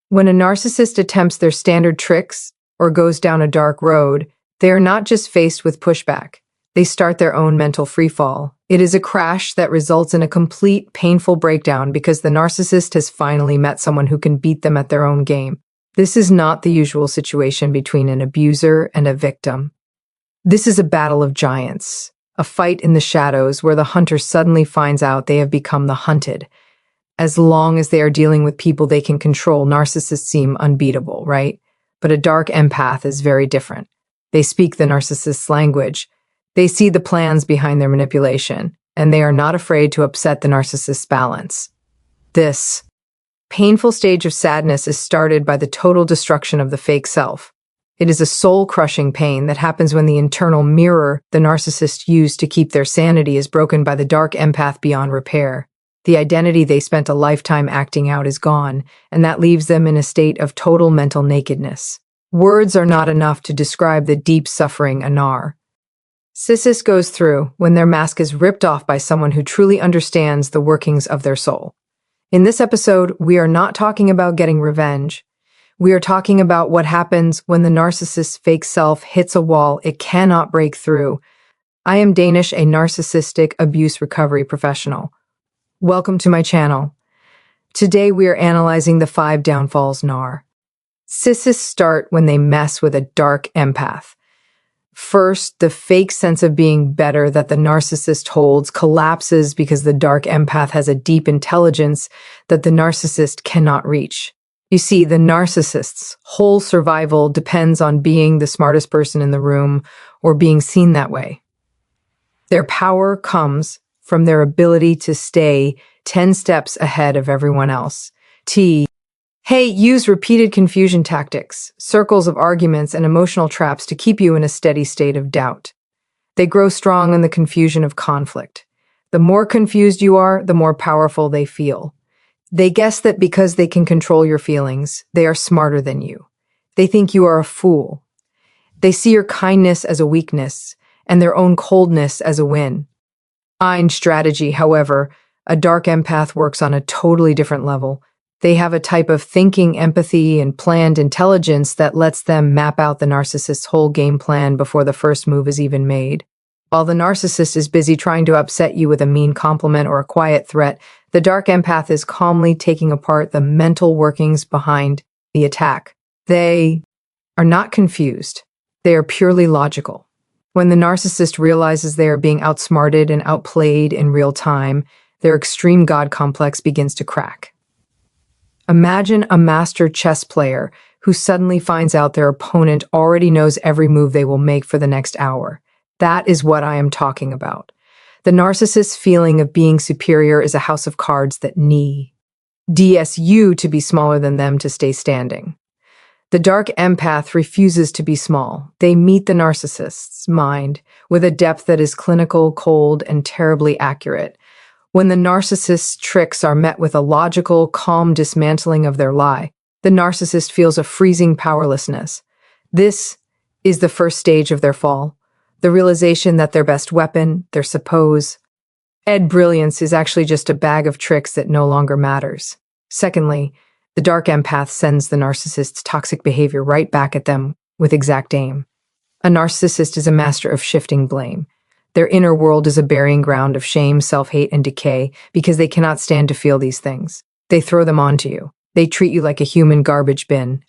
When a narcissist attempts their standard tricks or goes down a dark road, they are not just faced with pushback. They start their own mental freefall. It is a crash that results in a complete, painful breakdown because the narcissist has finally met someone who can beat them at their own game. This is not the usual situation between an abuser and a victim. This is a battle of giants, a fight in the shadows where the hunter suddenly finds out they have become the hunted. As long as they are dealing with people they can control, narcissists seem unbeatable, right? But a dark empath is very different. They speak the narcissist's language. They see the plans behind their manipulation, and they are not afraid to upset the narcissist's balance. This painful stage of sadness is started by the total destruction of the fake self. It is a soul-crushing pain that happens when the internal mirror the narcissist used to keep their sanity is broken by the dark empath beyond repair. The identity they spent a lifetime acting out is gone, and that leaves them in a state of total mental nakedness. Words are not enough to describe the deep suffering a narcissist goes through when their mask is ripped off by someone who truly understands the workings of their soul. In this episode, we are not talking about getting revenge. We are talking about what happens when the narcissist's fake self hits a wall it cannot break through. I am Danish, a narcissistic abuse recovery professional. Welcome to my channel. Today we are analyzing the 5 downfalls narcissists start when they mess with a dark empath. First, the fake sense of being better that the narcissist holds collapses because the dark empath has a deep intelligence that the narcissist cannot reach. You see, the narcissist's whole survival depends on being the smartest person in the room or being seen that way. Their power comes from their ability to stay 10 steps ahead of everyone else. Use repeated confusion tactics, circles of arguments, and emotional traps to keep you in a steady state of doubt. They grow strong in the confusion of conflict. The more confused you are, the more powerful they feel. They guess that because they can control your feelings, they are smarter than you. They think you are a fool. They see your kindness as a weakness and their own coldness as a win. In strategy, however, a dark empath works on a totally different level. They have a type of thinking, empathy, and planned intelligence that lets them map out the narcissist's whole game plan before the first move is even made. While the narcissist is busy trying to upset you with a mean compliment or a quiet threat, the dark empath is calmly taking apart the mental workings behind the attack. They are not confused. They are purely logical. When the narcissist realizes they are being outsmarted and outplayed in real time, their extreme God complex begins to crack. Imagine a master chess player who suddenly finds out their opponent already knows every move they will make for the next hour. That is what I am talking about. The narcissist's feeling of being superior is a house of cards that needs you to be smaller than them to stay standing. The dark empath refuses to be small. They meet the narcissist's mind with a depth that is clinical, cold, and terribly accurate. When the narcissist's tricks are met with a logical, calm dismantling of their lie, the narcissist feels a freezing powerlessness. This is the first stage of their fall. The realization that their best weapon, their supposed brilliance, is actually just a bag of tricks that no longer matters. Secondly, the dark empath sends the narcissist's toxic behavior right back at them with exact aim. A narcissist is a master of shifting blame. Their inner world is a burying ground of shame, self-hate, and decay because they cannot stand to feel these things. They throw them onto you. They treat you like a human garbage bin,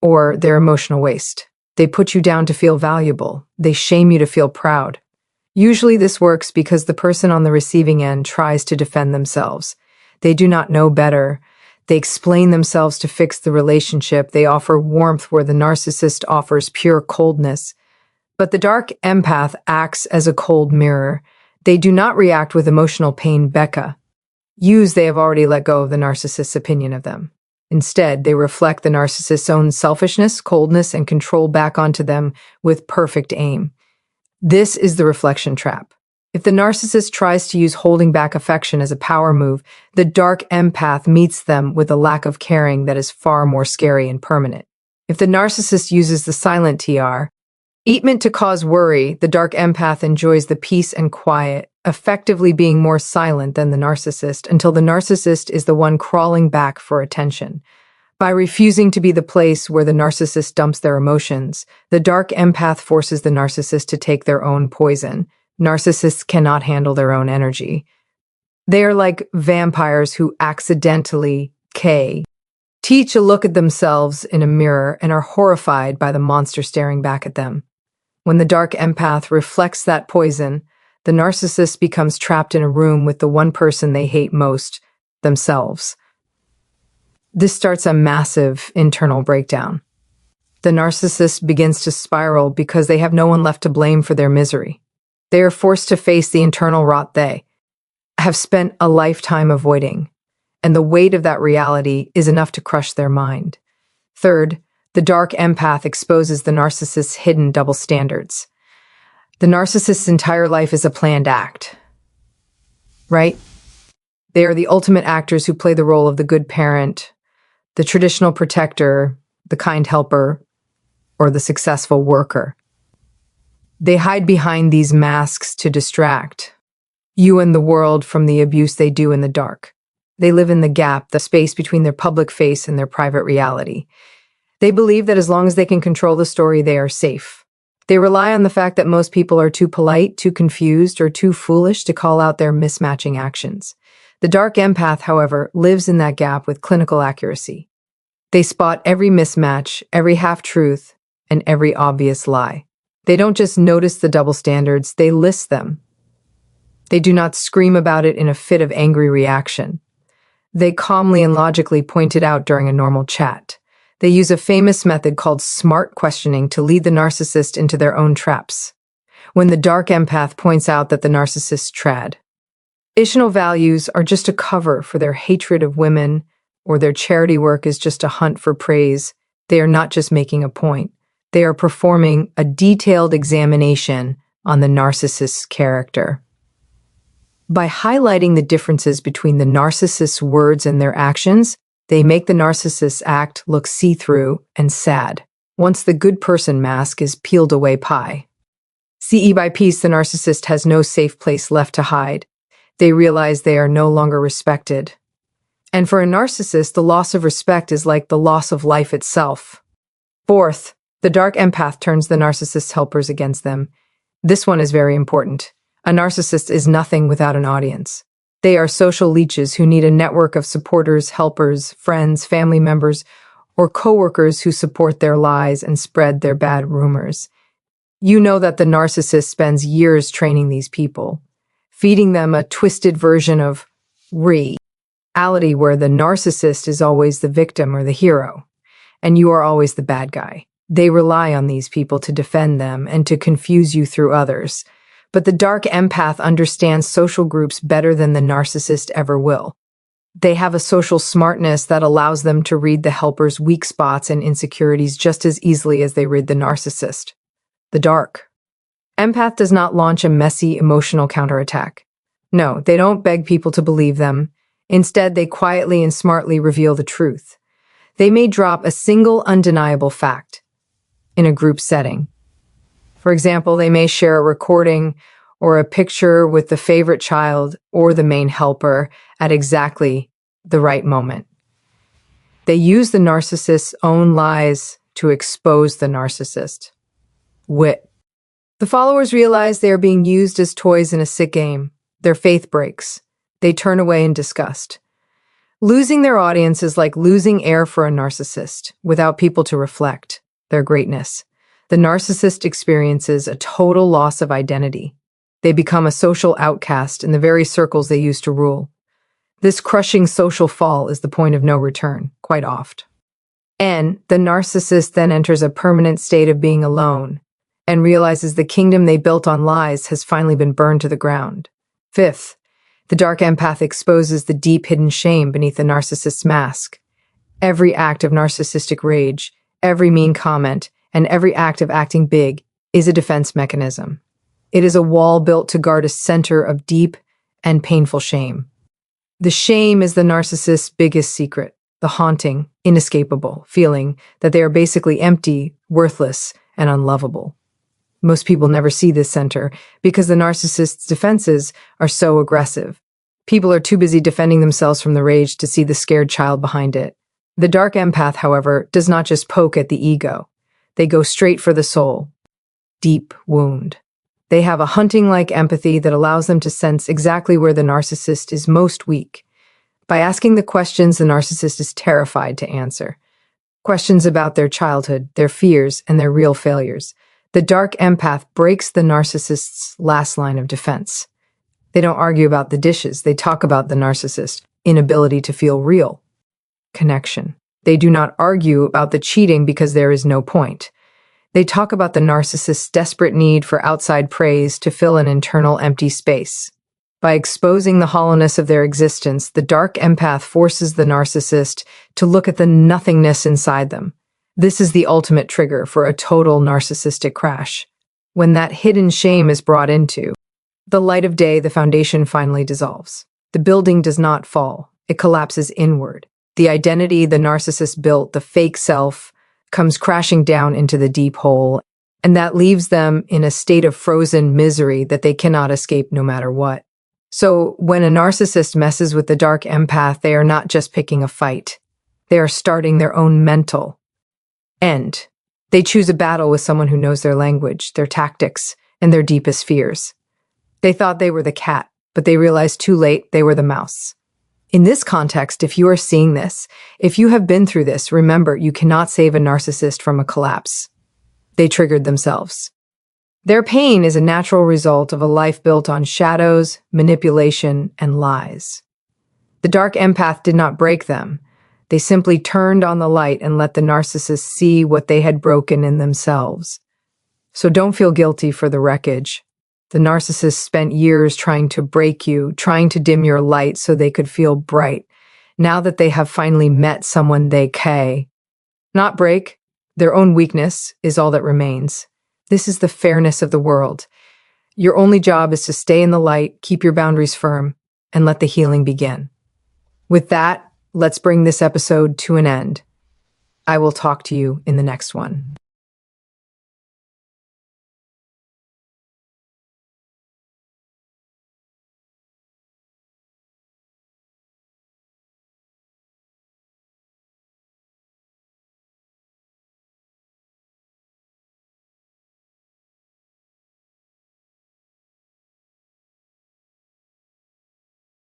or their emotional waste. They put you down to feel valuable. They shame you to feel proud. Usually this works because the person on the receiving end tries to defend themselves. They do not know better. They explain themselves to fix the relationship. They offer warmth where the narcissist offers pure coldness. But the dark empath acts as a cold mirror. They do not react with emotional pain, they have already let go of the narcissist's opinion of them. Instead, they reflect the narcissist's own selfishness, coldness, and control back onto them with perfect aim. This is the reflection trap. If the narcissist tries to use holding back affection as a power move, the dark empath meets them with a lack of caring that is far more scary and permanent. If the narcissist uses the silent treatment to cause worry, the dark empath enjoys the peace and quiet, effectively being more silent than the narcissist until the narcissist is the one crawling back for attention. By refusing to be the place where the narcissist dumps their emotions, the dark empath forces the narcissist to take their own poison. Narcissists cannot handle their own energy. They are like vampires who accidentally teach a look at themselves in a mirror and are horrified by the monster staring back at them. When the dark empath reflects that poison, the narcissist becomes trapped in a room with the one person they hate most, themselves. This starts a massive internal breakdown. The narcissist begins to spiral because they have no one left to blame for their misery. They are forced to face the internal rot they have spent a lifetime avoiding, and the weight of that reality is enough to crush their mind. Third, the dark empath exposes the narcissist's hidden double standards. The narcissist's entire life is a planned act, right? They are the ultimate actors who play the role of the good parent, the traditional protector, the kind helper, or the successful worker. They hide behind these masks to distract you and the world from the abuse they do in the dark. They live in the gap, the space between their public face and their private reality. They believe that as long as they can control the story, they are safe. They rely on the fact that most people are too polite, too confused, or too foolish to call out their mismatching actions. The dark empath, however, lives in that gap with clinical accuracy. They spot every mismatch, every half-truth, and every obvious lie. They don't just notice the double standards, they list them. They do not scream about it in a fit of angry reaction. They calmly and logically point it out during a normal chat. They use a famous method called smart questioning to lead the narcissist into their own traps. When the dark empath points out that the narcissist's traditional values are just a cover for their hatred of women, or their charity work is just a hunt for praise, they are not just making a point. They are performing a detailed examination on the narcissist's character. By highlighting the differences between the narcissist's words and their actions, they make the narcissist's act look see-through and sad. Once the good person mask is peeled away piece by piece, the narcissist has no safe place left to hide. They realize they are no longer respected. And for a narcissist, the loss of respect is like the loss of life itself. Fourth, the dark empath turns the narcissist's helpers against them. This one is very important. A narcissist is nothing without an audience. They are social leeches who need a network of supporters, helpers, friends, family members, or coworkers who support their lies and spread their bad rumors. You know that the narcissist spends years training these people, feeding them a twisted version of reality where the narcissist is always the victim or the hero, and you are always the bad guy. They rely on these people to defend them and to confuse you through others. But the dark empath understands social groups better than the narcissist ever will. They have a social smartness that allows them to read the helper's weak spots and insecurities just as easily as they read the narcissist. The dark empath does not launch a messy emotional counterattack. No, they don't beg people to believe them. Instead, they quietly and smartly reveal the truth. They may drop a single undeniable fact in a group setting. For example, they may share a recording or a picture with the favorite child or the main helper at exactly the right moment. They use the narcissist's own lies to expose the narcissist. Wit. The followers realize they are being used as toys in a sick game. Their faith breaks. They turn away in disgust. Losing their audience is like losing air for a narcissist without people to reflect their greatness. The narcissist experiences a total loss of identity. They become a social outcast in the very circles they used to rule. This crushing social fall is the point of no return, quite oft. And the narcissist then enters a permanent state of being alone and realizes the kingdom they built on lies has finally been burned to the ground. Fifth, the dark empath exposes the deep hidden shame beneath the narcissist's mask. Every act of narcissistic rage, every mean comment, and every act of acting big is a defense mechanism. It is a wall built to guard a center of deep and painful shame. The shame is the narcissist's biggest secret, the haunting, inescapable feeling that they are basically empty, worthless, and unlovable. Most people never see this center because the narcissist's defenses are so aggressive. People are too busy defending themselves from the rage to see the scared child behind it. The dark empath, however, does not just poke at the ego. They go straight for the soul. Deep wound. They have a hunting-like empathy that allows them to sense exactly where the narcissist is most weak. By asking the questions the narcissist is terrified to answer. Questions about their childhood, their fears, and their real failures. The dark empath breaks the narcissist's last line of defense. They don't argue about the dishes. They talk about the narcissist's inability to feel real connection. They do not argue about the cheating because there is no point. They talk about the narcissist's desperate need for outside praise to fill an internal empty space. By exposing the hollowness of their existence, the dark empath forces the narcissist to look at the nothingness inside them. This is the ultimate trigger for a total narcissistic crash. When that hidden shame is brought into the light of day, the foundation finally dissolves. The building does not fall. It collapses inward. The identity the narcissist built, the fake self, comes crashing down into the deep hole, and that leaves them in a state of frozen misery that they cannot escape no matter what. So when a narcissist messes with the dark empath, they are not just picking a fight. They are starting their own mental end. They choose a battle with someone who knows their language, their tactics, and their deepest fears. They thought they were the cat, but they realized too late they were the mouse. In this context, if you are seeing this, if you have been through this, remember, you cannot save a narcissist from a collapse. They triggered themselves. Their pain is a natural result of a life built on shadows, manipulation, and lies. The dark empath did not break them. They simply turned on the light and let the narcissist see what they had broken in themselves. So don't feel guilty for the wreckage. The narcissist spent years trying to break you, trying to dim your light so they could feel bright. Now that they have finally met someone they can not break, their own weakness is all that remains. This is the fairness of the world. Your only job is to stay in the light, keep your boundaries firm, and let the healing begin. With that, let's bring this episode to an end. I will talk to you in the next one.